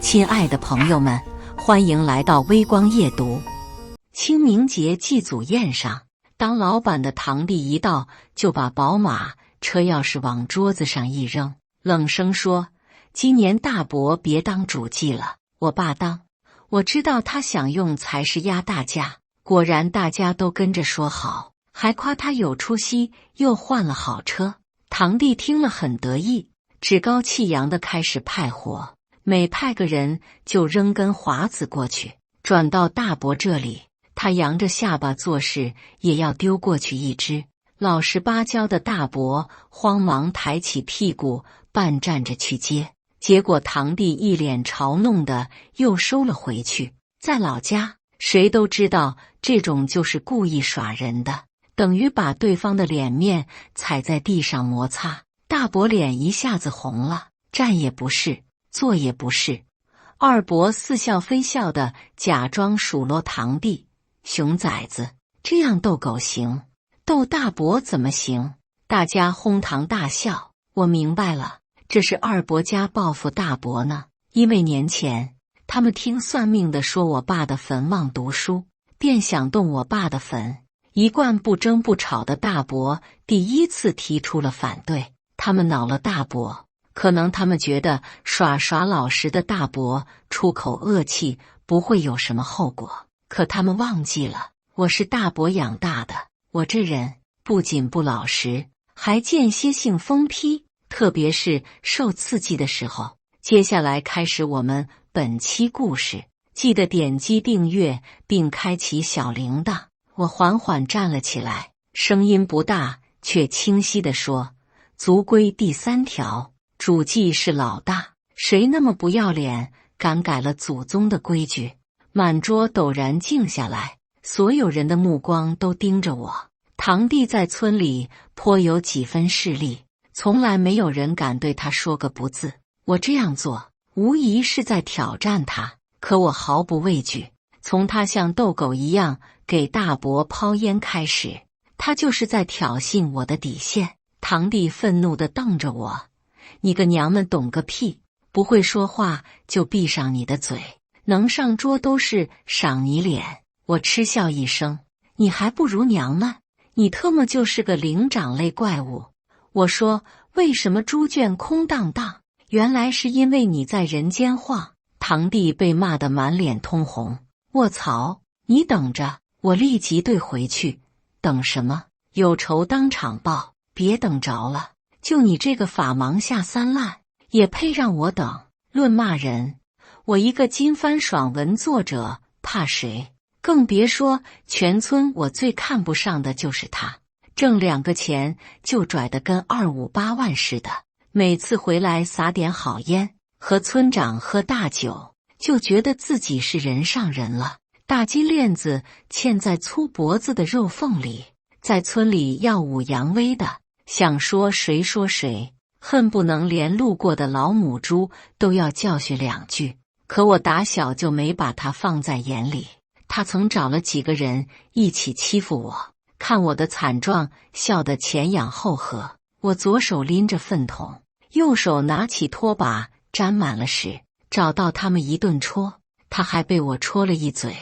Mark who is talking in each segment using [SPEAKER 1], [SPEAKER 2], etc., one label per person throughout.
[SPEAKER 1] 亲爱的朋友们，欢迎来到微光夜读。清明节祭祖宴上，当老板的堂弟一到，就把宝马车钥匙往桌子上一扔，冷声说：“今年大伯别当主祭了，我爸当。”我知道他想用才是压大家，果然大家都跟着说好，还夸他有出息，又换了好车。堂弟听了很得意，趾高气扬地开始派活，每派个人就扔根华子过去。转到大伯这里，他扬着下巴做事，也要丢过去一只。老实巴交的大伯慌忙抬起屁股，半站着去接。结果堂弟一脸嘲弄的又收了回去。在老家，谁都知道这种就是故意耍人的，等于把对方的脸面踩在地上摩擦。大伯脸一下子红了，站也不是，坐也不是。二伯似笑非笑的假装数落堂弟：“熊崽子，这样逗狗行，逗大伯怎么行？”大家哄堂大笑。我明白了，这是二伯家报复大伯呢。因为年前他们听算命的说我爸的坟忘读书，便想动我爸的坟。一贯不争不吵的大伯第一次提出了反对，他们恼了大伯。可能他们觉得耍老实的大伯出口恶气不会有什么后果，可他们忘记了，我是大伯养大的，我这人不仅不老实，还间歇性疯批，特别是受刺激的时候。接下来开始我们本期故事，记得点击订阅并开启小铃铛。我缓缓站了起来，声音不大却清晰地说：“族规第3条，主祭是老大，谁那么不要脸，敢改了祖宗的规矩？”满桌陡然静下来，所有人的目光都盯着我。堂弟在村里颇有几分势力，从来没有人敢对他说个不字。我这样做无疑是在挑战他，可我毫不畏惧。从他像逗狗一样给大伯抛烟开始，他就是在挑衅我的底线。堂弟愤怒地瞪着我：“你个娘们懂个屁！不会说话就闭上你的嘴，能上桌都是赏你脸。”我嗤笑一声：“你还不如娘们，你特么就是个灵长类怪物。”我说：“为什么猪圈空荡荡？原来是因为你在人间晃。”堂弟被骂得满脸通红。卧槽，你等着！我立即对回去：“等什么？有仇当场报，别等着了。就你这个法盲下三滥，也配让我等？论骂人，我一个金帆爽文作者怕谁？更别说全村我最看不上的就是他，挣2个钱就拽得跟258万似的。每次回来撒点好烟，和村长喝大酒，就觉得自己是人上人了。大金链子嵌在粗脖子的肉缝里，在村里耀武扬威的，想说谁说谁，恨不能连路过的老母猪都要教训2句。可我打小就没把他放在眼里，他曾找了几个人一起欺负我，看我的惨状，笑得前仰后合。我左手拎着粪桶，右手拿起拖把，沾满了屎，找到他们一顿戳，他还被我戳了一嘴。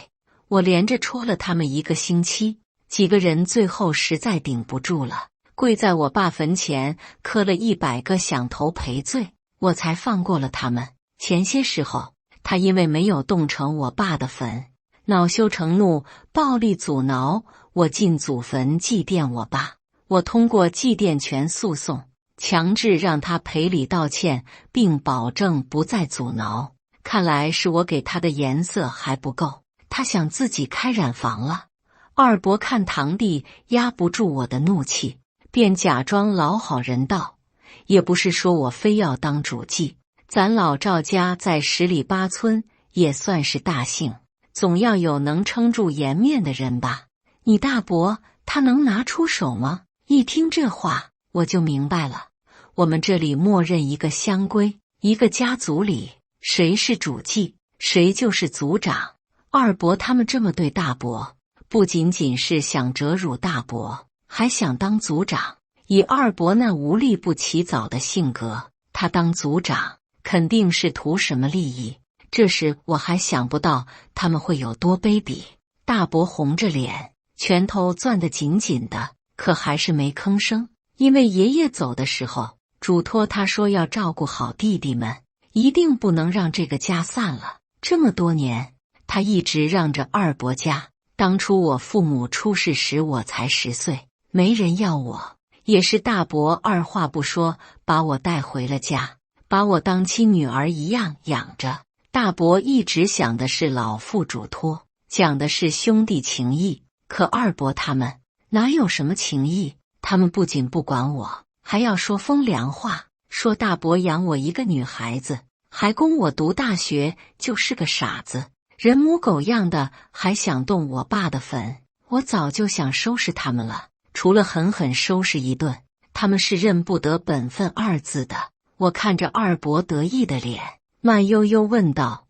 [SPEAKER 1] 我连着戳了他们1个星期，几个人最后实在顶不住了，跪在我爸坟前磕了100个响头赔罪，我才放过了他们。前些时候，他因为没有动成我爸的坟，恼羞成怒，暴力阻挠我进祖坟祭奠我爸。我通过祭奠权诉讼，强制让他赔礼道歉，并保证不再阻挠。看来是我给他的颜色还不够，他想自己开染房了。二伯看堂弟压不住我的怒气，便假装老好人道：“也不是说我非要当主祭，咱老赵家在10里8村也算是大姓，总要有能撑住颜面的人吧？你大伯他能拿出手吗？”一听这话，我就明白了，我们这里默认一个乡规，一个家族里谁是主祭，谁就是族长。二伯他们这么对大伯，不仅仅是想折辱大伯，还想当族长。以二伯那无利不起早的性格，他当族长肯定是图什么利益？这时我还想不到他们会有多卑鄙。大伯红着脸，拳头攥得紧紧的，可还是没吭声。因为爷爷走的时候嘱托他说要照顾好弟弟们，一定不能让这个家散了。这么多年，他一直让着二伯家。当初我父母出事时，我才10岁，没人要我，也是大伯二话不说把我带回了家，把我当亲女儿一样养着。大伯一直想的是老父嘱托，讲的是兄弟情谊，可二伯他们哪有什么情谊？他们不仅不管我，还要说风凉话，说大伯养我一个女孩子，还供我读大学，就是个傻子，人模狗样的，还想动我爸的坟。我早就想收拾他们了，除了狠狠收拾一顿，他们是认不得本分2字的。我看着二伯得意的脸，慢悠悠问道：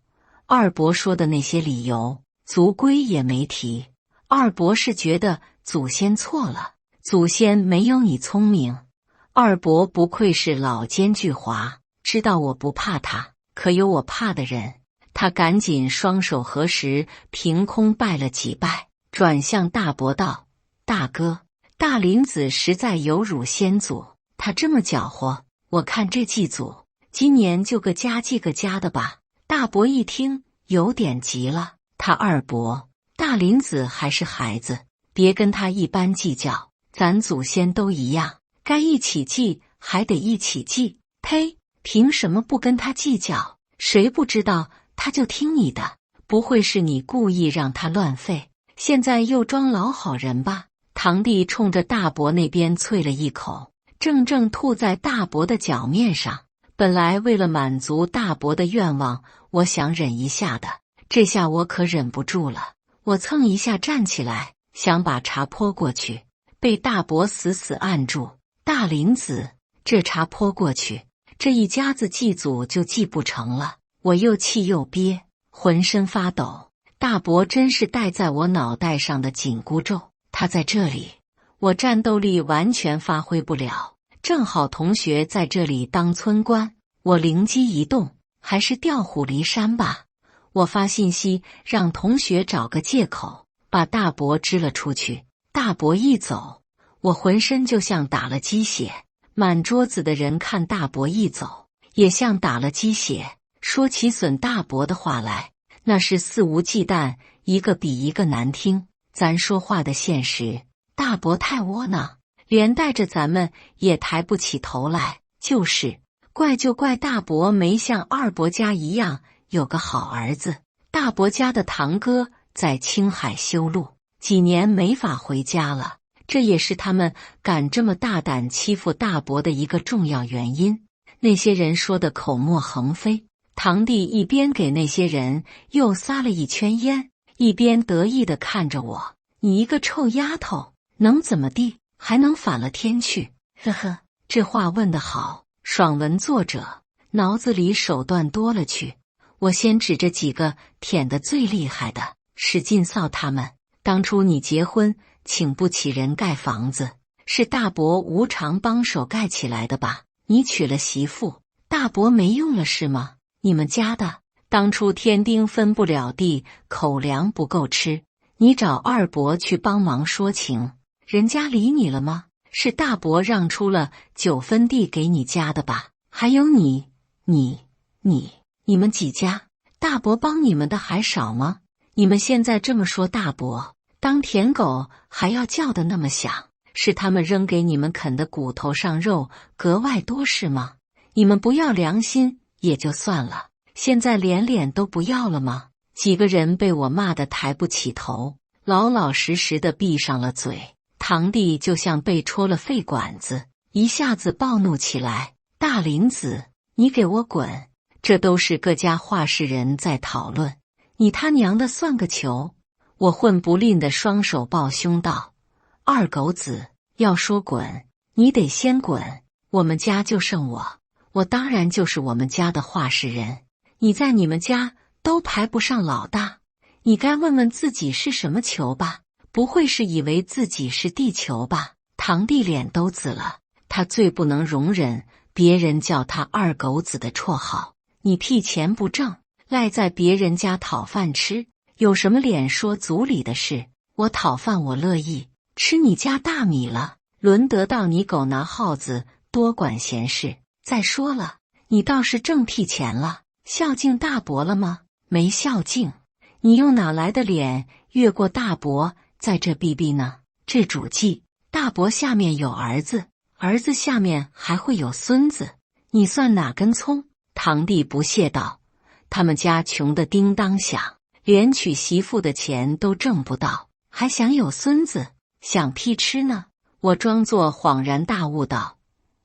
[SPEAKER 1] 二伯说的那些理由，族规也没提。二伯是觉得祖先错了，祖先没有你聪明。二伯不愧是老奸巨猾，知道我不怕他，可有我怕的人。他赶紧双手合十，凭空拜了几拜，转向大伯道：大哥，大林子实在有辱先祖，他这么搅和，我看这祭祖今年就个家祭个家的吧。大伯一听有点急了，他二伯大林子还是孩子，别跟他一般计较，咱祖先都一样，该一起祭还得一起祭。呸，凭什么不跟他计较？谁不知道他就听你的？不会是你故意让他乱废，现在又装老好人吧？堂弟冲着大伯那边啐了一口，正吐在大伯的脚面上。本来为了满足大伯的愿望，我想忍一下的，这下我可忍不住了。我蹭一下站起来，想把茶泼过去，被大伯死死按住。大林子，这茶泼过去，这一家子祭祖就祭不成了。我又气又憋，浑身发抖。大伯真是戴在我脑袋上的紧箍咒，他在这里，我战斗力完全发挥不了。正好同学在这里当村官，我灵机一动，还是调虎离山吧。我发信息让同学找个借口，把大伯支了出去。大伯一走，我浑身就像打了鸡血。满桌子的人看大伯一走，也像打了鸡血，说起损大伯的话来，那是肆无忌惮，一个比一个难听。咱说话的现实，大伯太窝囊，连带着咱们也抬不起头来。就是怪就怪大伯没像二伯家一样有个好儿子。大伯家的堂哥在青海修路，几年没法回家了，这也是他们敢这么大胆欺负大伯的一个重要原因。那些人说的口沫横飞，堂弟一边给那些人又撒了一圈烟，一边得意地看着我：你一个臭丫头，能怎么地？还能反了天去？呵呵，这话问得好，爽文作者脑子里手段多了去。我先指着几个舔得最厉害的，使劲臊他们。当初你结婚请不起人盖房子，是大伯无偿帮手盖起来的吧？你娶了媳妇，大伯没用了是吗？你们家的当初天丁分不了地，口粮不够吃，你找二伯去帮忙说情，人家理你了吗？是大伯让出了9分地给你家的吧？还有你们几家，大伯帮你们的还少吗？你们现在这么说大伯，当舔狗还要叫得那么响，是他们扔给你们啃的骨头上肉格外多是吗？你们不要良心也就算了，现在连脸都不要了吗？几个人被我骂得抬不起头，老老实实的闭上了嘴。堂弟就像被戳了肺管子，一下子暴怒起来：大林子，你给我滚！这都是各家话事人在讨论，你他娘的算个球！我混不吝的双手抱胸道：二狗子，要说滚，你得先滚。我们家就剩我当然就是我们家的话事人。你在你们家都排不上老大，你该问问自己是什么球吧？不会是以为自己是地球吧？堂弟脸都紫了，他最不能容忍别人叫他二狗子的绰号。你屁钱不挣，赖在别人家讨饭吃，有什么脸说族里的事？我讨饭我乐意，吃你家大米了，轮得到你狗拿耗子多管闲事？再说了，你倒是挣屁钱了，孝敬大伯了吗？没孝敬，你又哪来的脸越过大伯在这避避呢？这主计，大伯下面有儿子，儿子下面还会有孙子，你算哪根葱？堂弟不屑道：他们家穷得叮当响，连娶媳妇的钱都挣不到，还想有孙子，想屁吃呢？我装作恍然大悟道：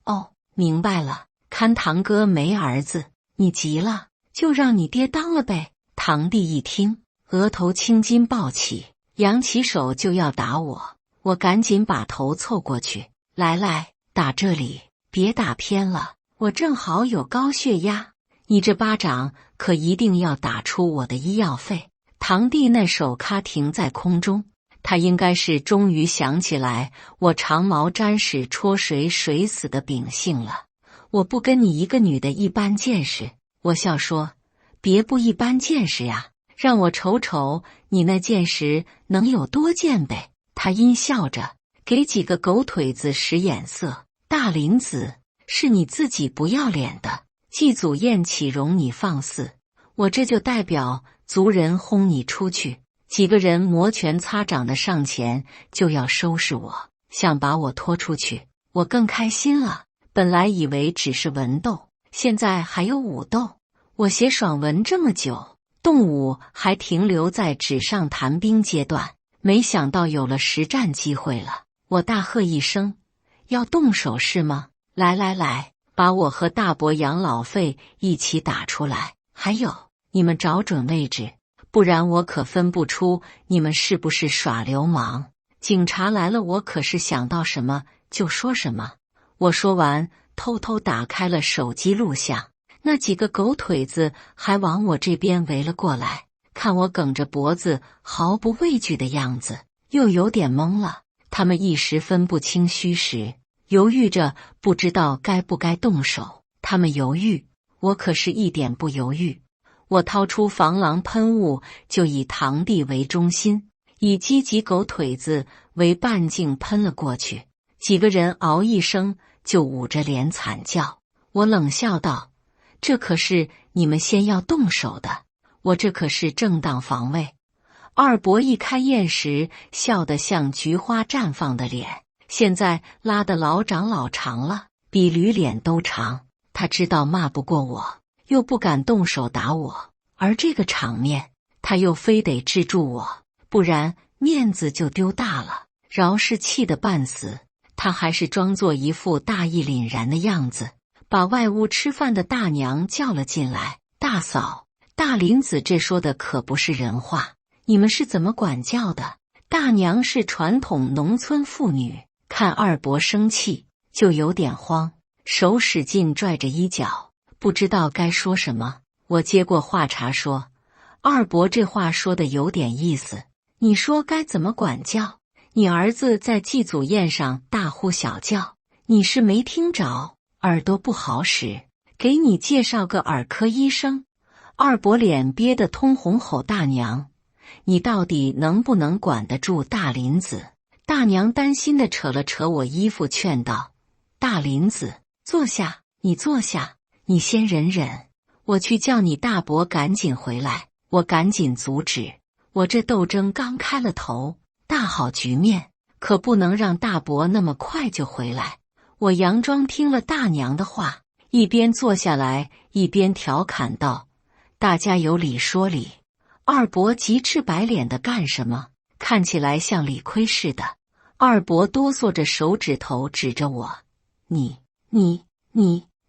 [SPEAKER 1] 哦，明白了，看堂哥没儿子，你急了，就让你爹当了呗。堂弟一听，额头青筋暴起，扬起手就要打我，我赶紧把头凑过去，来，打这里，别打偏了，我正好有高血压，你这巴掌可一定要打出我的医药费。堂弟那手咔停在空中，他应该是终于想起来我长矛沾屎戳谁谁死的秉性了。我不跟你一个女的一般见识。我笑说：别不一般见识呀，让我瞅瞅你那见识能有多见呗。他阴笑着，给几个狗腿子使眼色。大林子，是你自己不要脸的，祭祖宴岂容你放肆？我这就代表族人轰你出去。几个人摩拳擦掌的上前就要收拾我，想把我拖出去。我更开心了，本来以为只是文斗，现在还有武斗。我写爽文这么久，动武还停留在纸上谈兵阶段，没想到有了实战机会了。我大喝一声：要动手是吗？来，把我和大伯养老费一起打出来，还有你们找准位置，不然我可分不出你们是不是耍流氓。警察来了，我可是想到什么就说什么。我说完，偷偷打开了手机录像。那几个狗腿子还往我这边围了过来，看我梗着脖子毫不畏惧的样子，又有点懵了。他们一时分不清虚实，犹豫着不知道该不该动手。他们犹豫，我可是一点不犹豫。我掏出防狼喷雾，就以堂弟为中心，以积极狗腿子为半径喷了过去。几个人嗷一声就捂着脸惨叫。我冷笑道：这可是你们先要动手的，我这可是正当防卫。二伯一开宴时笑得像菊花绽放的脸，现在拉得老长老长了，比驴脸都长。他知道骂不过我，又不敢动手打我，而这个场面他又非得制住我，不然面子就丢大了。饶是气得半死，他还是装作一副大义凛然的样子，把外屋吃饭的大娘叫了进来。大嫂，大林子这说的可不是人话，你们是怎么管教的？大娘是传统农村妇女，看二伯生气就有点慌，手使劲拽着衣角，不知道该说什么。我接过话茬说：二伯这话说的有点意思，你说该怎么管教？你儿子在祭祖宴上大呼小叫，你是没听着，耳朵不好使，给你介绍个耳科医生。二伯脸憋得通红，吼大娘：你到底能不能管得住大林子？大娘担心地扯了扯我衣服，劝道：大林子，坐下，你坐下，你先忍忍，我去叫你大伯赶紧回来。我赶紧阻止，我这斗争刚开了头，大好局面，可不能让大伯那么快就回来。我佯装听了大娘的话，一边坐下来一边调侃道：大家有理说理，二伯急赤白脸的干什么？看起来像理亏似的。二伯哆嗦着手指头指着我：你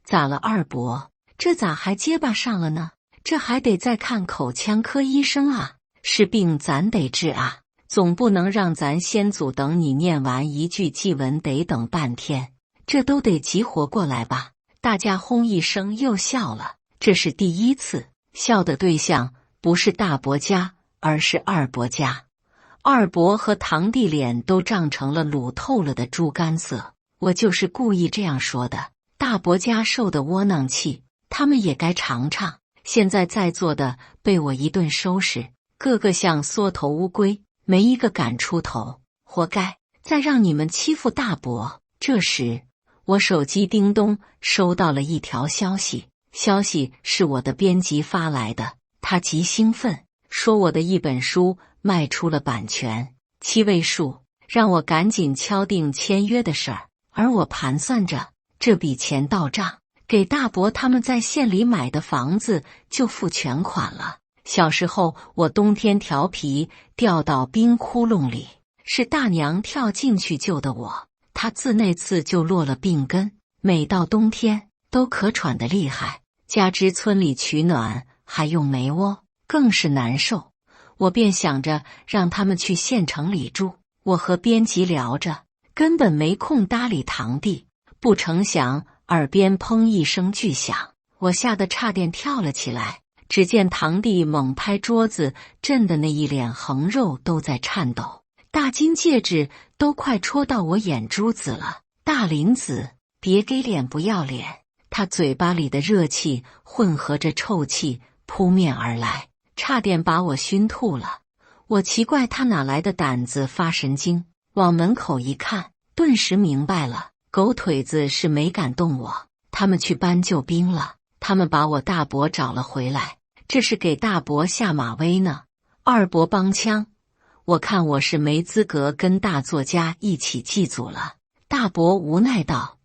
[SPEAKER 1] 咋了？二伯，这咋还结巴上了呢？这还得再看口腔科医生啊，是病咱得治啊，总不能让咱先祖等你念完一句祭文得等半天，这都得急活过来吧。大家轰一声又笑了，这是第一次，笑的对象不是大伯家，而是二伯家。二伯和堂弟脸都涨成了卤透了的猪肝色，我就是故意这样说的。大伯家受的窝囊气，他们也该尝尝。现在在座的被我一顿收拾，个个像缩头乌龟，没一个敢出头，活该！再让你们欺负大伯。这时，我手机叮咚收到了一条消息，消息是我的编辑发来的，他极兴奋，说我的一本书卖出了版权，7位数，让我赶紧敲定签约的事儿。而我盘算着这笔钱到账，给大伯他们在县里买的房子就付全款了。小时候我冬天调皮掉到冰窟窿里，是大娘跳进去救的我，她自那次就落了病根，每到冬天都咳喘得厉害，加之村里取暖还用煤窝，更是难受。我便想着让他们去县城里住，我和编辑聊着，根本没空搭理堂弟，不成想耳边砰一声巨响，我吓得差点跳了起来。只见堂弟猛拍桌子，震得那一脸横肉都在颤抖，大金戒指都快戳到我眼珠子了。大林子，别给脸不要脸！他嘴巴里的热气混合着臭气扑面而来，差点把我熏吐了。我奇怪他哪来的胆子发神经，往门口一看，顿时明白了，狗腿子是没敢动我，他们去搬救兵了。他们把我大伯找了回来，这是给大伯下马威呢。二伯帮腔，我看我是没资格跟大作家一起祭祖了。大伯无奈道：“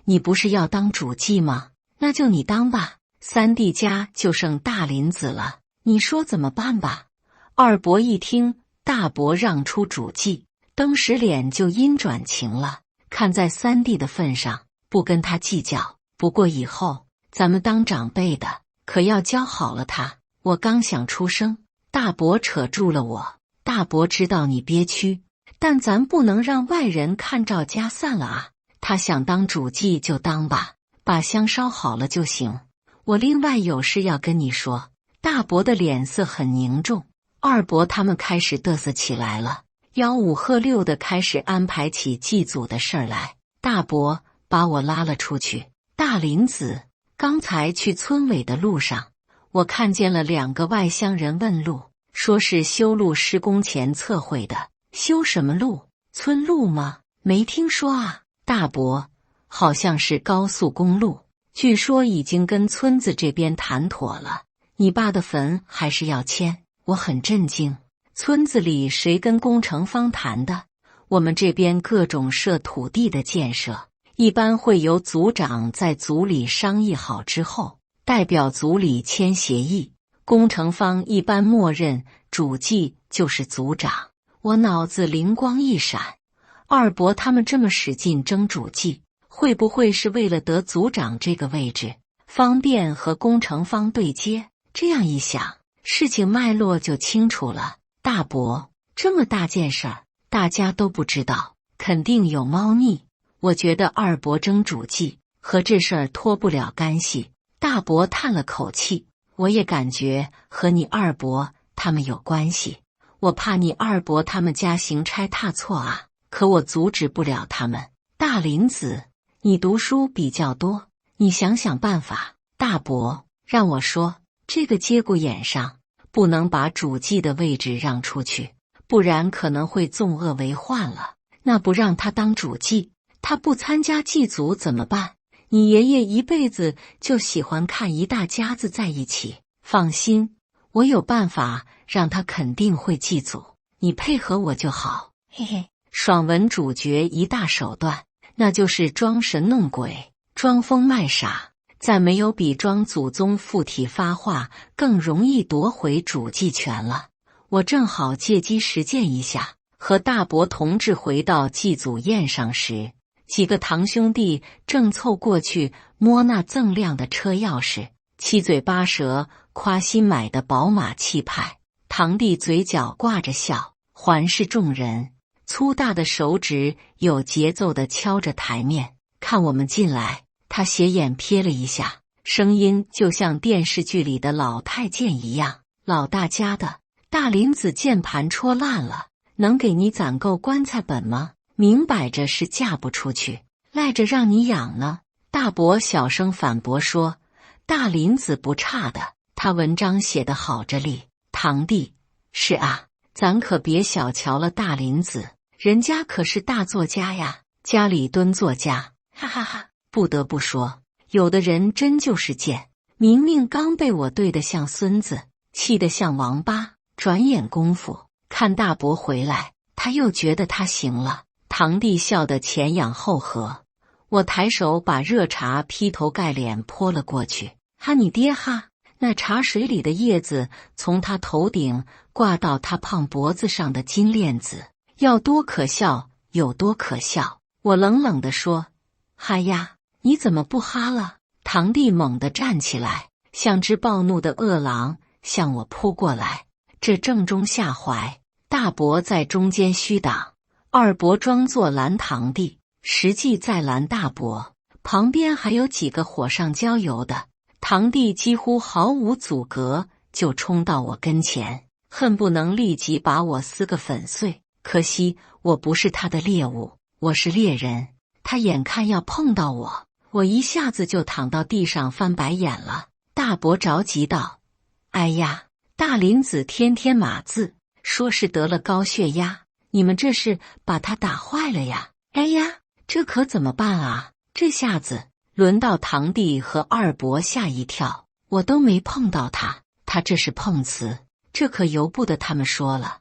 [SPEAKER 1] 你不是要当主祭吗？那就你当吧。三弟家就剩大林子了，你说怎么办吧？”二伯一听大伯让出主祭，登时脸就阴转晴了，看在三弟的份上，不跟他计较。不过以后咱们当长辈的可要教好了他。我刚想出声，大伯扯住了我。大伯知道你憋屈，但咱不能让外人看着家散了啊。他想当主祭就当吧，把香烧好了就行。我另外有事要跟你说。大伯的脸色很凝重。二伯他们开始嘚瑟起来了，吆五喝六的开始安排起祭祖的事儿来。大伯把我拉了出去。大林子，刚才去村委的路上，我看见了2个外乡人问路，说是修路施工前测绘的。修什么路？村路吗？没听说啊。大伯，好像是高速公路，据说已经跟村子这边谈妥了，你爸的坟还是要迁。我很震惊，村子里谁跟工程方谈的？我们这边各种涉土地的建设，一般会由组长在组里商议好之后，代表组里签协议，工程方一般默认主祭就是组长。我脑子灵光一闪，二伯他们这么使劲争主祭，会不会是为了得组长这个位置，方便和工程方对接？这样一想，事情脉络就清楚了。大伯，这么大件事儿，大家都不知道，肯定有猫腻。我觉得二伯争主祭和这事儿脱不了干系。大伯叹了口气，我也感觉和你二伯他们有关系。我怕你二伯他们家行差踏错啊，可我阻止不了他们。大林子，你读书比较多，你想想办法。大伯，让我说，这个节骨眼上不能把主祭的位置让出去，不然可能会纵恶为患了。那不让他当主祭，他不参加祭祖怎么办？你爷爷一辈子就喜欢看一大家子在一起。放心，我有办法让他肯定会祭祖，你配合我就好。嘿嘿，爽文主角一大手段，那就是装神弄鬼、装疯卖傻。再没有比装祖宗附体发话更容易夺回主祭权了。我正好借机实践一下。和大伯同志回到祭祖宴上时，几个堂兄弟正凑过去摸那锃亮的车钥匙，七嘴八舌夸新买的宝马气派。堂弟嘴角挂着笑，环视众人，粗大的手指有节奏地敲着台面。看我们进来，他斜眼瞥了一下，声音就像电视剧里的老太监一样：“老大家的，大林子键盘戳烂了，能给你攒够棺材本吗？明摆着是嫁不出去，赖着让你养呢。”大伯小声反驳说：“大林子不差的，他文章写得好着哩。堂弟，是啊，咱可别小瞧了大林子，人家可是大作家呀，家里蹲作家，哈哈哈。不得不说，有的人真就是贱，明明刚被我对得像孙子，气得像王八，转眼功夫看大伯回来，他又觉得他行了。堂弟笑得前仰后合，我抬手把热茶劈头盖脸泼了过去。哈你爹哈！那茶水里的叶子从他头顶挂到他胖脖子上的金链子，要多可笑有多可笑。我冷冷地说：哈呀，你怎么不哈了？堂弟猛地站起来，像只暴怒的饿狼向我扑过来。这正中下怀，大伯在中间虚挡，二伯装作拦堂弟，实际在拦大伯，旁边还有几个火上浇油的。堂弟几乎毫无阻隔就冲到我跟前，恨不能立即把我撕个粉碎。可惜我不是他的猎物，我是猎人。他眼看要碰到我，我一下子就躺到地上翻白眼了。大伯着急道：哎呀，大林子天天码字，说是得了高血压，你们这是把他打坏了呀！哎呀，这可怎么办啊？这下子轮到堂弟和二伯吓一跳，我都没碰到他，他这是碰瓷，这可由不得他们说了。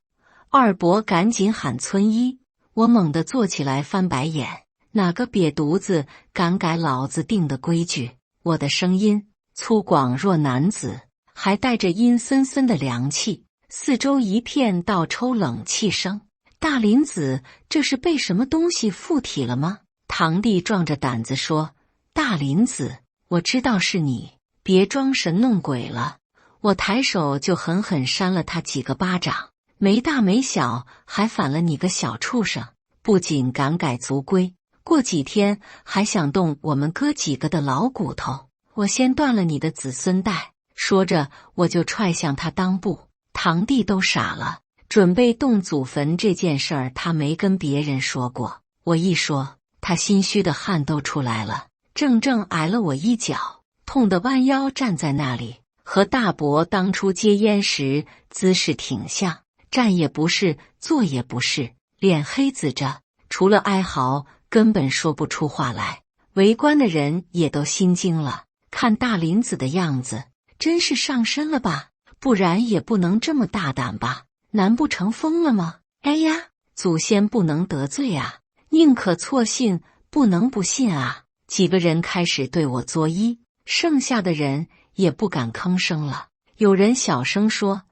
[SPEAKER 1] 二伯赶紧喊村医，我猛地坐起来翻白眼，哪个瘪犊子敢改老子定的规矩？我的声音粗犷若男子，还带着阴森森的凉气，四周一片倒抽冷气声。大林子这是被什么东西附体了吗？堂弟壮着胆子说：大林子，我知道是你，别装神弄鬼了。我抬手就狠狠扇了他几个巴掌，没大没小，还反了你个小畜生！不仅敢改族规，过几天还想动我们哥几个的老骨头，我先断了你的子孙代！说着，我就踹向他裆部。堂弟都傻了，准备动祖坟这件事儿，他没跟别人说过。我一说，他心虚的汗都出来了，正挨了我一脚，痛得弯腰站在那里，和大伯当初接烟时姿势挺像，站也不是，坐也不是，脸黑紫着，除了哀嚎根本说不出话来。围观的人也都心惊了，看大林子的样子，真是上身了吧？不然也不能这么大胆吧？难不成疯了吗？哎呀，祖先不能得罪啊，宁可错信，不能不信啊！几个人开始对我作揖，剩下的人也不敢吭声了。有人小声说：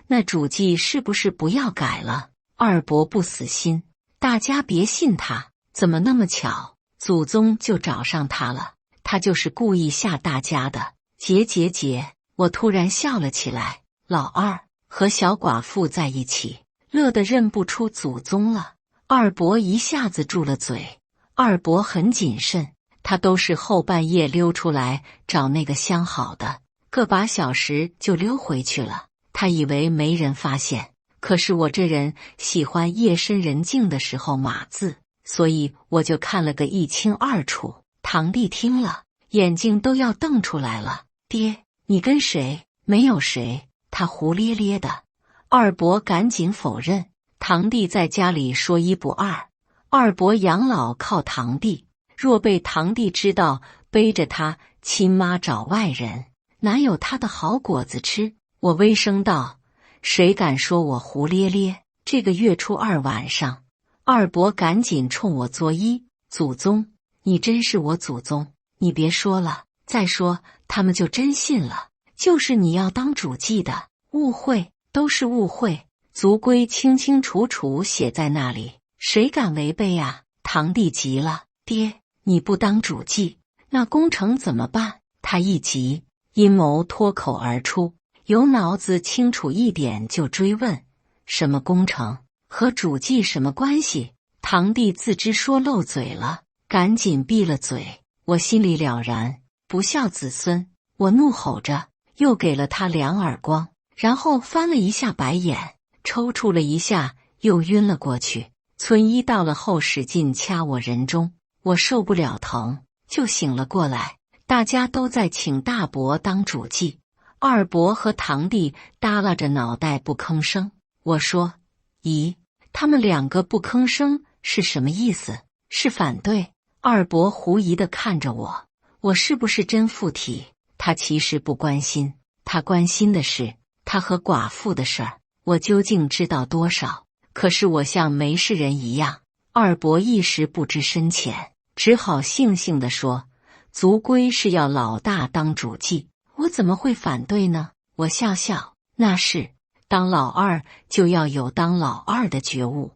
[SPEAKER 1] 那主祭是不是不要改了？二伯不死心，大家别信他，怎么那么巧，祖宗就找上他了？他就是故意吓大家的。结！我突然笑了起来。老二和小寡妇在一起，乐得认不出祖宗了。二伯一下子住了嘴。二伯很谨慎，他都是后半夜溜出来找那个相好的，个把小时就溜回去了。他以为没人发现，可是我这人喜欢夜深人静的时候码字，所以我就看了个一清二楚。堂弟听了，眼睛都要瞪出来了。爹，你跟谁？没有谁，他胡咧咧的。二伯赶紧否认，堂弟在家里说一不二。二伯养老靠堂弟，若被堂弟知道背着他亲妈找外人，哪有他的好果子吃？我微声道：谁敢说我胡咧咧？这个月初二晚上，二伯赶紧冲我作揖：祖宗，你真是我祖宗，你别说了，再说他们就真信了，就是你要当主祭的，误会，都是误会，族规清清楚楚写在那里，谁敢违背啊？堂弟急了：爹，你不当主祭，那工程怎么办？他一急，阴谋脱口而出，有脑子清楚一点就追问：什么工程？和主祭什么关系？堂弟自知说漏嘴了，赶紧闭了嘴。我心里了然，不孝子孙！我怒吼着，又给了他2耳光，然后翻了一下白眼，抽搐了一下，又晕了过去。村医到了后使劲掐我人中，我受不了疼，就醒了过来。大家都在请大伯当主祭，二伯和堂弟耷拉着脑袋不吭声。我说：咦，他们两个不吭声是什么意思？是反对？二伯狐疑地看着我，我是不是真附体？他其实不关心，他关心的是他和寡妇的事儿，我究竟知道多少？可是我像没事人一样。二伯一时不知深浅，只好悻悻地说：族规是要老大当主祭，我怎么会反对呢？我笑笑，那是，当老二就要有当老二的觉悟。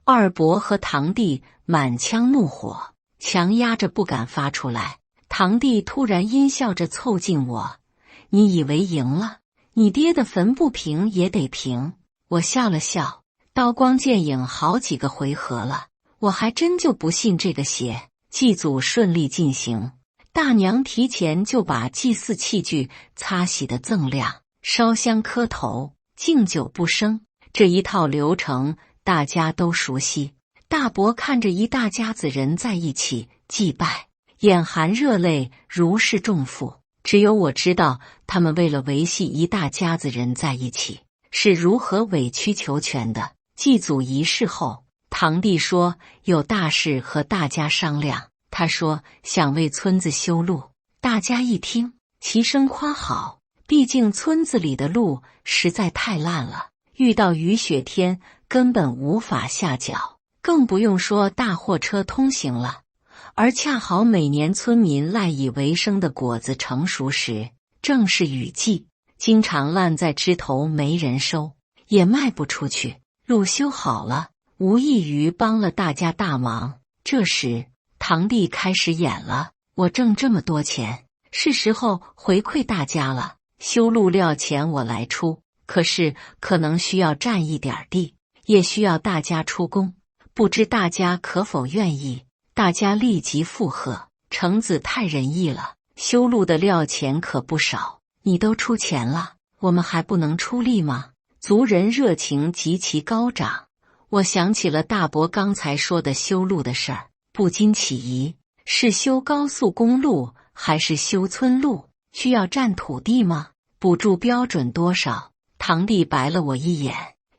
[SPEAKER 1] 二伯和堂弟满腔怒火，强压着不敢发出来。堂弟突然阴笑着凑近我：你以为赢了？你爹的坟不平也得平。我笑了笑，刀光剑影好几个回合了，我还真就不信这个邪。祭祖顺利进行，大娘提前就把祭祀器具擦洗得锃亮，烧香磕头，敬酒不生，这一套流程大家都熟悉。大伯看着一大家子人在一起祭拜，眼含热泪，如释重负。只有我知道，他们为了维系一大家子人在一起，是如何委曲求全的。祭祖仪式后，堂弟说有大事和大家商量，他说想为村子修路。大家一听，齐声夸好，毕竟村子里的路实在太烂了，遇到雨雪天根本无法下脚，更不用说大货车通行了。而恰好每年村民赖以为生的果子成熟时，正是雨季，经常烂在枝头没人收，也卖不出去。路修好了，无异于帮了大家大忙。这时堂弟开始演了：我挣这么多钱，是时候回馈大家了，修路料钱我来出，可是可能需要占一点地，也需要大家出工，不知大家可否愿意？大家立即附和：程子太仁义了，修路的料钱可不少，你都出钱了，我们还不能出力吗？族人热情极其高涨。我想起了大伯刚才说的修路的事儿，不禁起疑，是修高速公路还是修村路？需要占土地吗？补助标准多少？堂弟白了我一眼，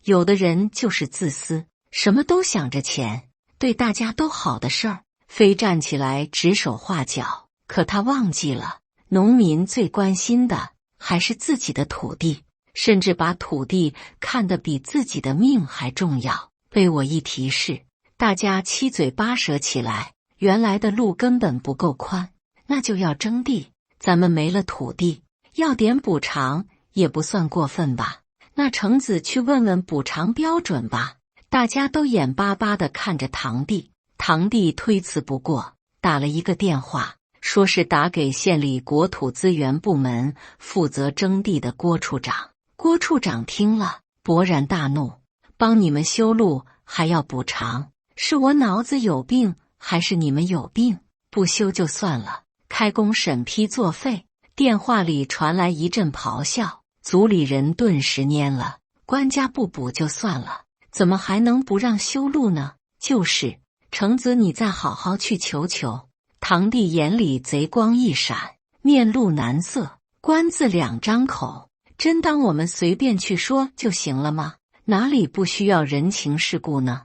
[SPEAKER 1] 有的人就是自私，什么都想着钱，对大家都好的事儿，非站起来指手画脚。可他忘记了，农民最关心的还是自己的土地，甚至把土地看得比自己的命还重要。被我一提示，大家七嘴八舌起来，原来的路根本不够宽，那就要征地。咱们没了土地，要点补偿也不算过分吧？那程子去问问补偿标准吧。大家都眼巴巴地看着堂弟，堂弟推辞不过，打了一个电话，说是打给县里国土资源部门负责征地的郭处长。郭处长听了，勃然大怒：帮你们修路还要补偿？是我脑子有病，还是你们有病？不修就算了，开工审批作废。电话里传来一阵咆哮，族里人顿时蔫了。官家不补就算了，怎么还能不让修路呢？就是，程子你再好好去求求。堂弟眼里贼光一闪，面露难色。官字两张口，真当我们随便去说就行了吗？哪里不需要人情世故呢？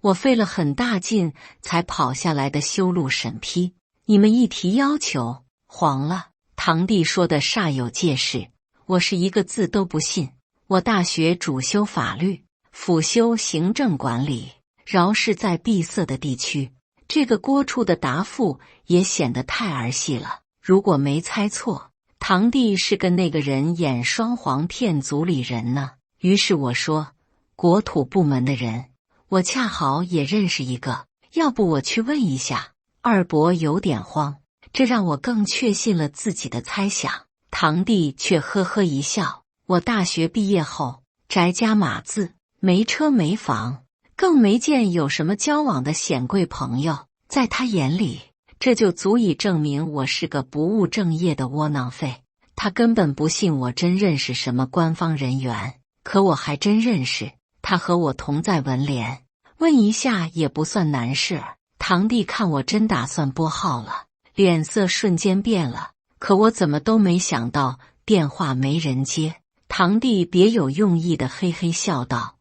[SPEAKER 1] 我费了很大劲才跑下来的修路审批，你们一提要求，黄了。堂弟说的煞有介事，我是一个字都不信。我大学主修法律，辅修行政管理，饶是在闭塞的地区，这个郭处的答复也显得太儿戏了。如果没猜错，堂弟是跟那个人演双簧骗族里人呢。于是我说，国土部门的人，我恰好也认识一个，要不我去问一下。二伯有点慌，这让我更确信了自己的猜想。堂弟却呵呵一笑：我大学毕业后宅家码字，没车没房，更没见有什么交往的显贵朋友，在他眼里，这就足以证明我是个不务正业的窝囊废。他根本不信我真认识什么官方人员，可我还真认识，他和我同在文联，问一下也不算难事儿。堂弟看我真打算拨号了，脸色瞬间变了，可我怎么都没想到电话没人接。堂弟别有用意的嘿嘿笑道：“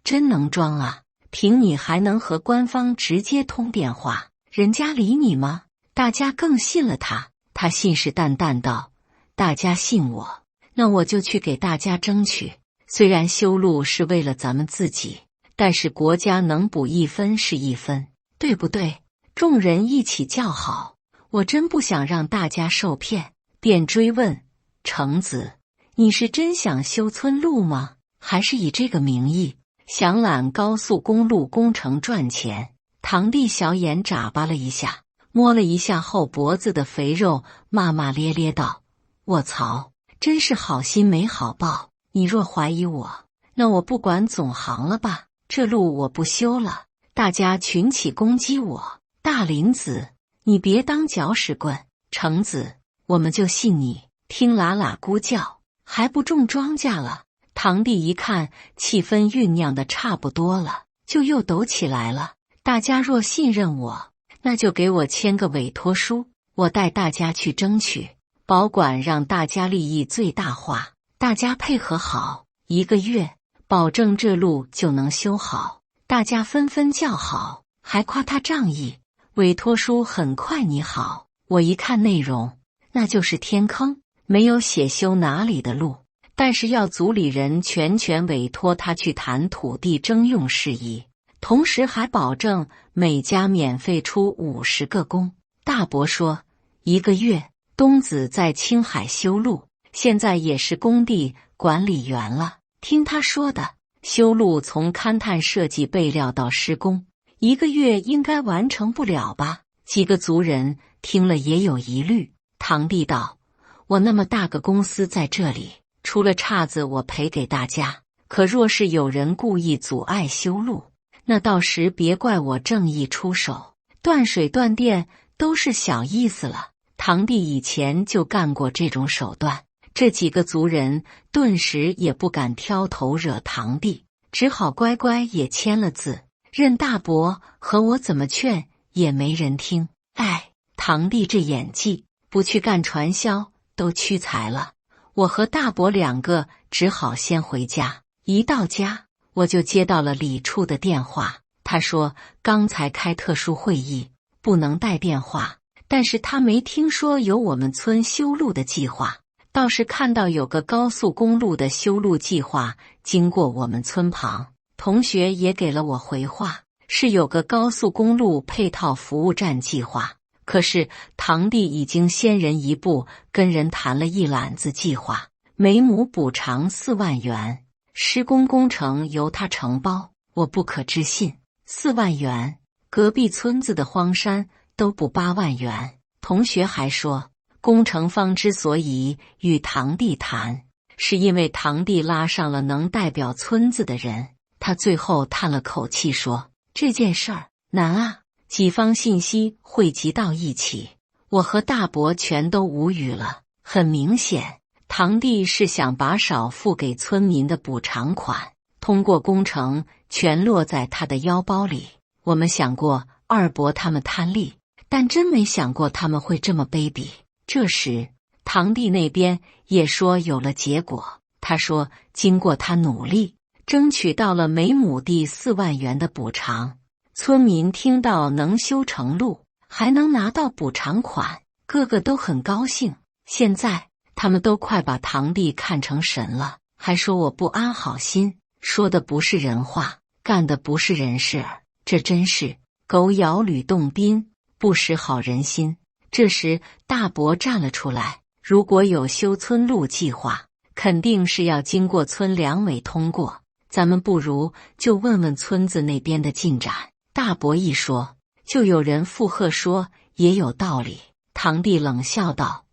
[SPEAKER 1] 真能装啊！凭你还能和官方直接通电话，人家理你吗？”大家更信了他。他信誓旦旦道：“大家信我，那我就去给大家争取。虽然修路是为了咱们自己，但是国家能补一分是一分，对不对？”众人一起叫好。我真不想让大家受骗，便追问：“程子，你是真想修村路吗？还是以这个名义想揽高速公路工程赚钱？”堂弟小眼眨巴了一下，摸了一下后脖子的肥肉，骂骂咧咧道：“卧槽，真是好心没好报！你若怀疑我，那我不管总行了吧？这路我不修了，大家群起攻击我。大林子，你别当搅屎棍。程子，我们就信你，听啦啦咕叫，还不种庄稼了。”堂弟一看气氛酝酿的差不多了，就又抖起来了。大家若信任我，那就给我签个委托书，我带大家去争取，保管让大家利益最大化。大家配合好，1个月，保证这路就能修好。大家纷纷叫好，还夸他仗义。委托书很快拟好，我一看内容，那就是天坑，没有写修哪里的路，但是要组里人全权委托他去谈土地征用事宜，同时还保证每家免费出50个工。大伯说，1个月，东子在青海修路，现在也是工地管理员了。听他说的，修路从勘探设计备料到施工，1个月应该完成不了吧？几个族人听了也有疑虑。堂弟道：“我那么大个公司在这里，出了岔子我赔给大家，可若是有人故意阻碍修路，那到时别怪我正义出手，断水断电都是小意思了。”堂弟以前就干过这种手段，这几个族人顿时也不敢挑头惹堂弟，只好乖乖也签了字。任大伯和我怎么劝也没人听。哎，堂弟这演技，不去干传销都屈才了。我和大伯2个只好先回家。一到家，我就接到了李处的电话，他说刚才开特殊会议，不能带电话，但是他没听说有我们村修路的计划，倒是看到有个高速公路的修路计划经过我们村旁。同学也给了我回话，是有个高速公路配套服务站计划，可是堂弟已经先人一步跟人谈了一揽子计划，每亩补偿4万元，施工工程由他承包。我不可置信，4万元，隔壁村子的荒山都补8万元。同学还说，工程方之所以与堂弟谈，是因为堂弟拉上了能代表村子的人。他最后叹了口气说，这件事儿难啊。几方信息汇集到一起，我和大伯全都无语了。很明显，堂弟是想把少付给村民的补偿款通过工程全落在他的腰包里。我们想过二伯他们贪利，但真没想过他们会这么卑鄙。这时堂弟那边也说有了结果，他说经过他努力，争取到了每亩地4万元的补偿。村民听到能修成路，还能拿到补偿款，个个都很高兴。现在他们都快把堂弟看成神了，还说我不安好心，说的不是人话，干的不是人事儿，这真是狗咬吕洞宾，不识好人心。这时大伯站了出来，如果有修村路计划，肯定是要经过村两委通过，咱们不如就问问村子那边的进展。大伯一说，就有人附和说也有道理。堂弟冷笑道，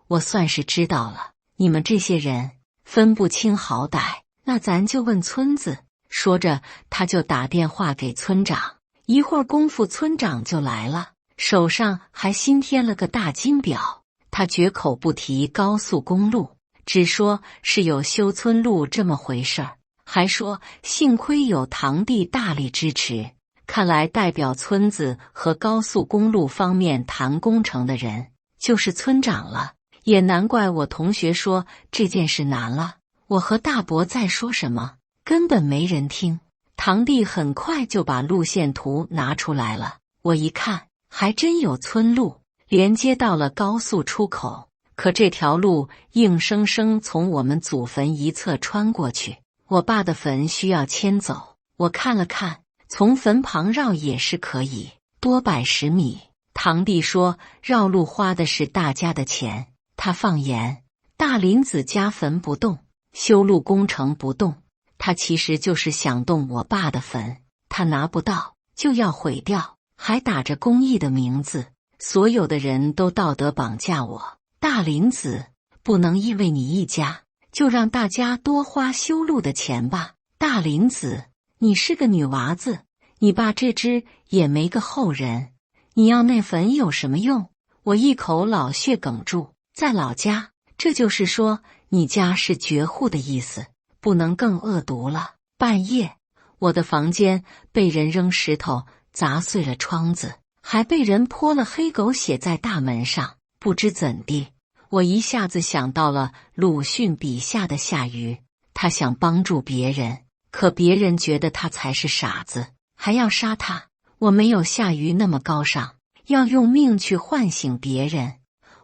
[SPEAKER 1] 我算是知道了，你们这些人分不清好歹，那咱就问村子。说着他就打电话给村长，一会儿功夫村长就来了，手上还新添了个大金表。他绝口不提高速公路，只说是有修村路这么回事儿，还说幸亏有堂弟大力支持。看来代表村子和高速公路方面谈工程的人就是村长了，也难怪我同学说这件事难了。我和大伯在说什么，根本没人听。堂弟很快就把路线图拿出来了，我一看，还真有村路，连接到了高速出口。可这条路硬生生从我们祖坟一侧穿过去，我爸的坟需要迁走。我看了看，从坟旁绕也是可以，多摆10米。堂弟说绕路花的是大家的钱，他放言大林子家坟不动，修路工程不动，他其实就是想动我爸的坟，他拿不到就要毁掉，还打着公益的名字，所有的人都道德绑架我。大林子，不能因为你一家就让大家多花修路的钱吧。大林子，你是个女娃子，你爸这只也没个后人，你要那坟有什么用？我一口老血哽住，在老家，这就是说你家是绝户的意思，不能更恶毒了。半夜，我的房间被人扔石头砸碎了窗子，还被人泼了黑狗血在大门上。不知怎地，我一下子想到了鲁迅笔下的夏禹，他想帮助别人，可别人觉得他才是傻子，还要杀他。我没有夏禹那么高尚，要用命去唤醒别人。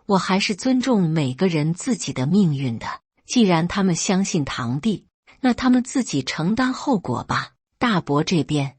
[SPEAKER 1] 我还是尊重每个人自己的命运的。既然他们相信堂弟，那他们自己承担后果吧。大伯这边，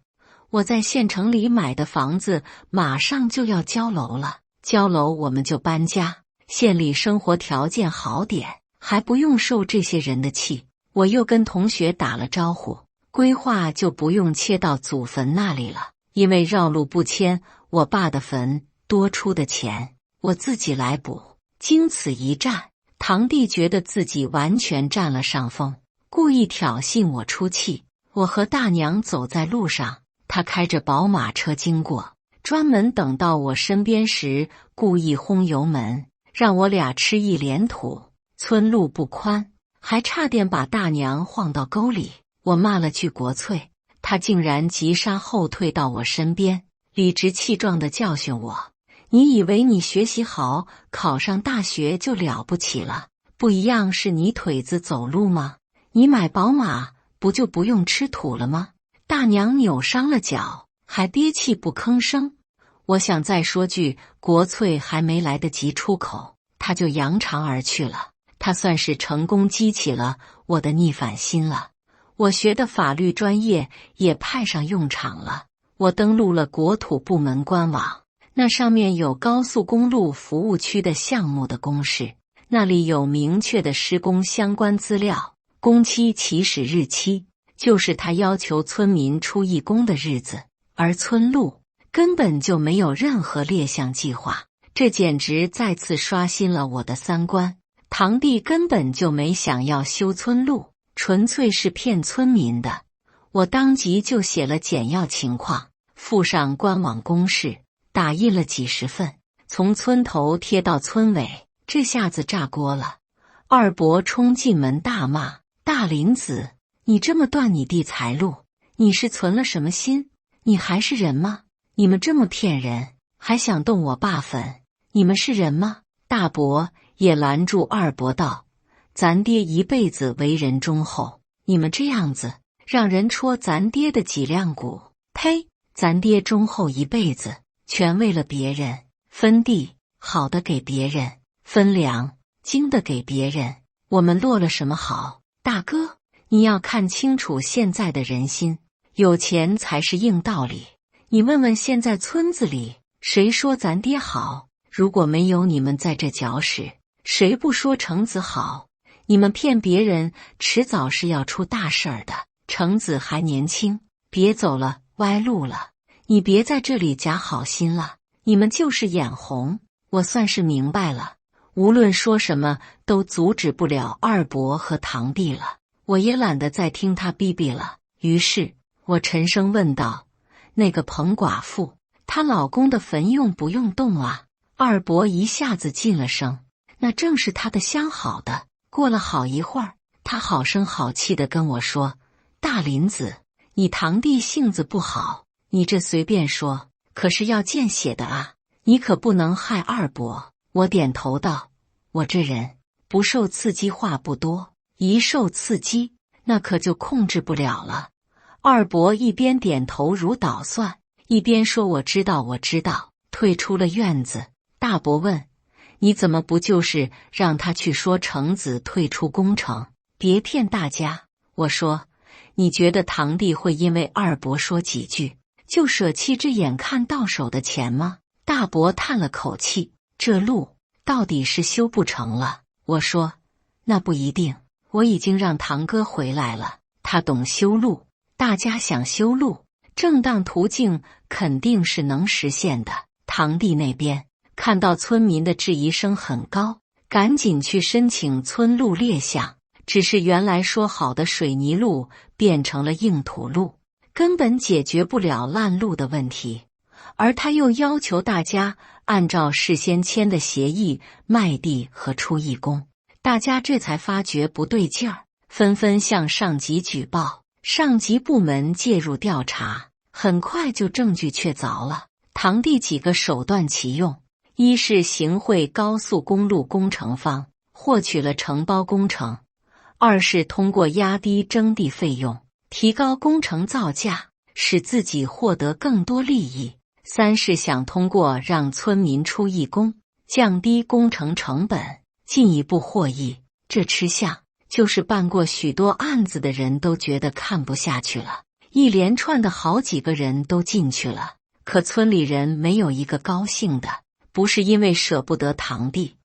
[SPEAKER 1] 我在县城里买的房子马上就要交楼了，交楼我们就搬家，县里生活条件好点，还不用受这些人的气。我又跟同学打了招呼，规划就不用切到祖坟那里了，因为绕路不迁我爸的坟，多出的钱我自己来补。经此一战，堂弟觉得自己完全占了上风，故意挑衅我出气。我和大娘走在路上，他开着宝马车经过，专门等到我身边时故意轰油门，让我俩吃一脸土。村路不宽，还差点把大娘晃到沟里。我骂了句国粹，他竟然急刹后退到我身边，理直气壮地教训我：你以为你学习好，考上大学就了不起了？不一样是你腿子走路吗？你买宝马不就不用吃土了吗？大娘扭伤了脚，还憋气不吭声。我想再说句国粹，还没来得及出口，他就扬长而去了。他算是成功激起了我的逆反心了。我学的法律专业也派上用场了。我登录了国土部门官网，那上面有高速公路服务区的项目的公示，那里有明确的施工相关资料，工期起始日期就是他要求村民出义工的日子，而村路根本就没有任何列项计划，这简直再次刷新了我的三观。堂弟根本就没想要修村路，纯粹是骗村民的。我当即就写了简要情况，附上官网公示，打印了几十份，从村头贴到村尾。这下子炸锅了。二伯冲进门大骂：大林子，你这么断你弟财路，你是存了什么心？你还是人吗？你们这么骗人，还想动我爸坟，你们是人吗？大伯也拦住二伯道：咱爹一辈子为人忠厚，你们这样子让人戳咱爹的脊梁骨，呸！咱爹忠厚一辈子，全为了别人，分地好的给别人，分粮精的给别人，我们落了什么好？大哥，你要看清楚现在的人心，有钱才是硬道理。你问问现在村子里谁说咱爹好？如果没有你们在这搅屎，谁不说程子好？你们骗别人，迟早是要出大事儿的。程子还年轻，别走了歪路了，你别在这里假好心了，你们就是眼红。我算是明白了，无论说什么都阻止不了二伯和堂弟了，我也懒得再听他逼逼了。于是我沉声问道：那个彭寡妇，她老公的坟用不用动啊？二伯一下子噤了声，那正是他的相好的。过了好一会儿，他好声好气地跟我说：大林子，你堂弟性子不好，你这随便说，可是要见血的啊，你可不能害二伯。我点头道：我这人不受刺激话不多，一受刺激，那可就控制不了了。二伯一边点头如捣蒜，一边说：“我知道，我知道。”退出了院子。大伯问：“你怎么不就是让他去说程子退出工程，别骗大家？”我说：“你觉得堂弟会因为二伯说几句，就舍弃这眼看到手的钱吗？”大伯叹了口气：“这路到底是修不成了。”我说：“那不一定，我已经让堂哥回来了，他懂修路。大家想修路，正当途径肯定是能实现的。”堂弟那边看到村民的质疑声很高，赶紧去申请村路列项，只是原来说好的水泥路变成了硬土路，根本解决不了烂路的问题。而他又要求大家按照事先签的协议卖地和出义工，大家这才发觉不对劲儿，纷纷向上级举报，上级部门介入调查，很快就证据确凿了。堂弟几个手段齐用，一是行贿高速公路工程方，获取了承包工程；二是通过压低征地费用，提高工程造价，使自己获得更多利益；三是想通过让村民出义工，降低工程成本，进一步获益。这吃相就是办过许多案子的人都觉得看不下去了，一连串的好几个人都进去了。可村里人没有一个高兴的，不是因为舍不得堂弟，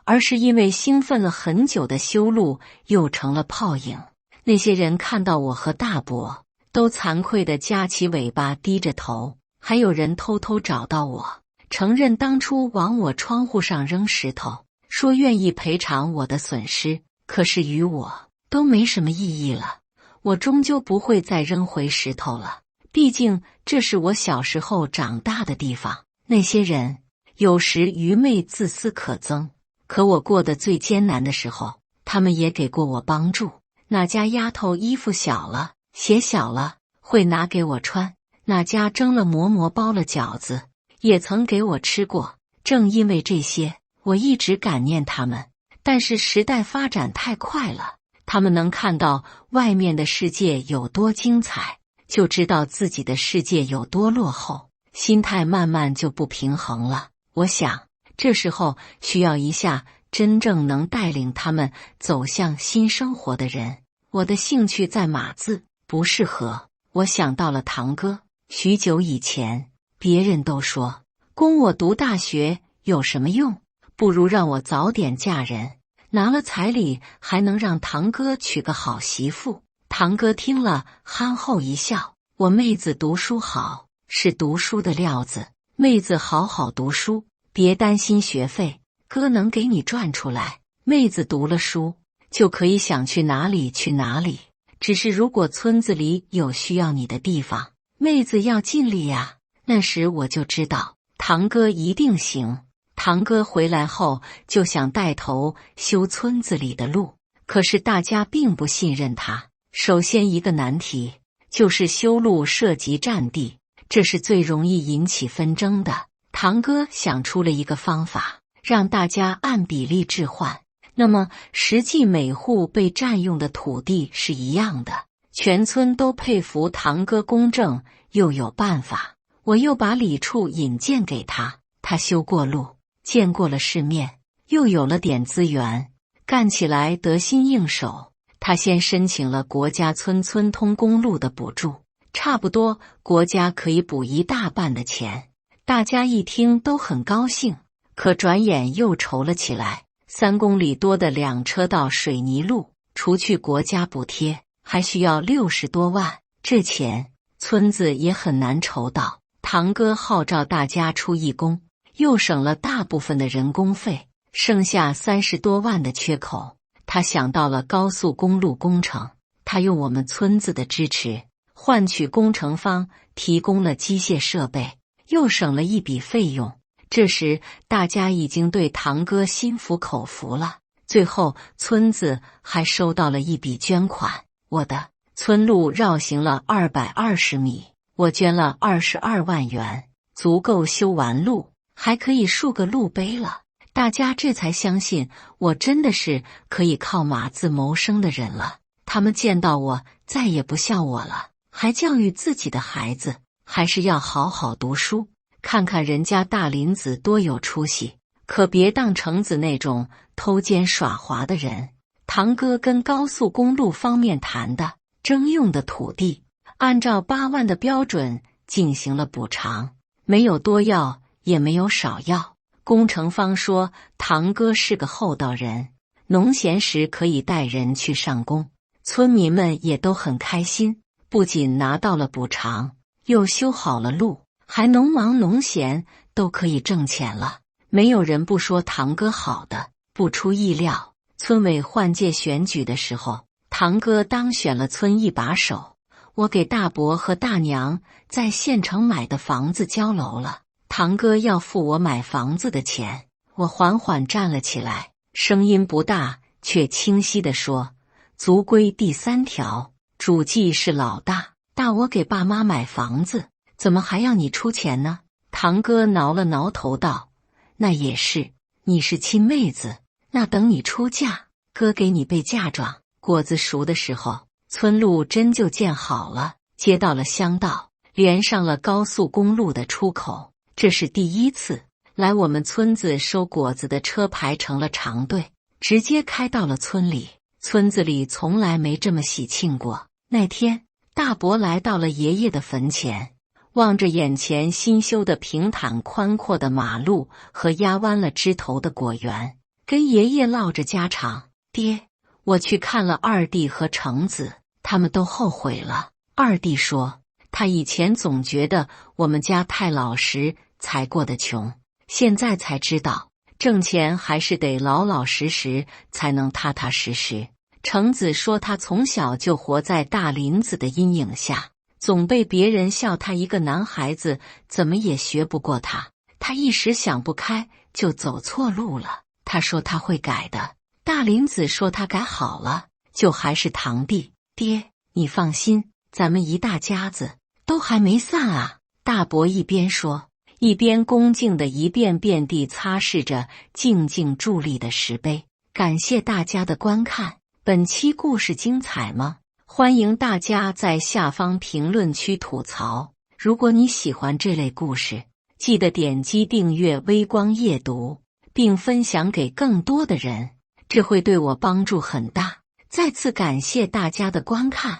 [SPEAKER 1] 而是因为兴奋了很久的修路又成了泡影。那些人看到我和大伯，都惭愧地夹起尾巴低着头，还有人偷偷找到我，承认当初往我窗户上扔石头，说愿意赔偿我的损失，可是于我都没什么意义了，我终究不会再扔回石头了。毕竟这是我小时候长大的地方。那些人有时愚昧自私可憎，可我过得最艰难的时候，他们也给过我帮助。哪家丫头衣服小了，鞋小了，会拿给我穿；哪家蒸了馍馍包了饺子，也曾给我吃过。正因为这些，我一直感念他们。但是时代发展太快了，他们能看到外面的世界有多精彩，就知道自己的世界有多落后，心态慢慢就不平衡了。我想，这时候需要一下真正能带领他们走向新生活的人。我的兴趣在码字，不适合。我想到了堂哥。许久以前，别人都说供我读大学有什么用，不如让我早点嫁人，拿了彩礼还能让堂哥娶个好媳妇。堂哥听了憨厚一笑：“我妹子读书好，是读书的料子。妹子好好读书，别担心学费，哥能给你赚出来。妹子读了书，就可以想去哪里去哪里。只是如果村子里有需要你的地方，妹子要尽力呀。”那时我就知道堂哥一定行。堂哥回来后就想带头修村子里的路，可是大家并不信任他。首先一个难题就是修路涉及占地，这是最容易引起纷争的。堂哥想出了一个方法，让大家按比例置换，那么实际每户被占用的土地是一样的。全村都佩服堂哥公正又有办法。我又把李处引荐给他，他修过路，见过了世面，又有了点资源，干起来得心应手。他先申请了国家村通公路的补助，差不多国家可以补一大半的钱。大家一听都很高兴，可转眼又愁了起来。3公里多的2车道水泥路，除去国家补贴，还需要60多万，这钱村子也很难筹到。堂哥号召大家出义工，又省了大部分的人工费，剩下30多万的缺口。他想到了高速公路工程，他用我们村子的支持，换取工程方提供了机械设备，又省了一笔费用。这时大家已经对堂哥心服口服了。最后村子还收到了一笔捐款，我的村路绕行了220米，我捐了22万元，足够修完路，还可以竖个路碑了。大家这才相信我真的是可以靠码字谋生的人了。他们见到我再也不笑我了，还教育自己的孩子还是要好好读书，看看人家大林子多有出息，可别当成子那种偷奸耍滑的人。堂哥跟高速公路方面谈的征用的土地，按照8万的标准进行了补偿，没有多要也没有少要。工程方说堂哥是个厚道人，农闲时可以带人去上工，村民们也都很开心，不仅拿到了补偿，又修好了路，还农忙农闲都可以挣钱了，没有人不说堂哥好的。不出意料，村委换届选举的时候，堂哥当选了村一把手，我给大伯和大娘在县城买的房子交楼了，堂哥要付我买房子的钱。我缓缓站了起来，声音不大，却清晰地说：族规第3条，主祭是老大，大我给爸妈买房子，怎么还要你出钱呢？堂哥挠了挠头道：那也是，你是亲妹子，那等你出嫁，哥给你备嫁妆。果子熟的时候，村路真就建好了，接到了乡道，连上了高速公路的出口。这是第一次，来我们村子收果子的车排成了长队，直接开到了村里。村子里从来没这么喜庆过。那天，大伯来到了爷爷的坟前，望着眼前新修的平坦宽阔的马路和压弯了枝头的果园，跟爷爷唠着家常。爹，我去看了二弟和橙子，他们都后悔了。二弟说，他以前总觉得我们家太老实才过得穷，现在才知道挣钱还是得老老实实才能踏踏实实。橙子说他从小就活在大林子的阴影下，总被别人笑他一个男孩子怎么也学不过他，他一时想不开就走错路了。他说他会改的，大林子说他改好了，就还是堂弟。爹，你放心，咱们一大家子都还没散啊。大伯一边说，一边恭敬地一遍遍地擦拭着静静伫立的石碑。感谢大家的观看，本期故事精彩吗？欢迎大家在下方评论区吐槽。如果你喜欢这类故事，记得点击订阅微光夜读，并分享给更多的人，这会对我帮助很大。再次感谢大家的观看。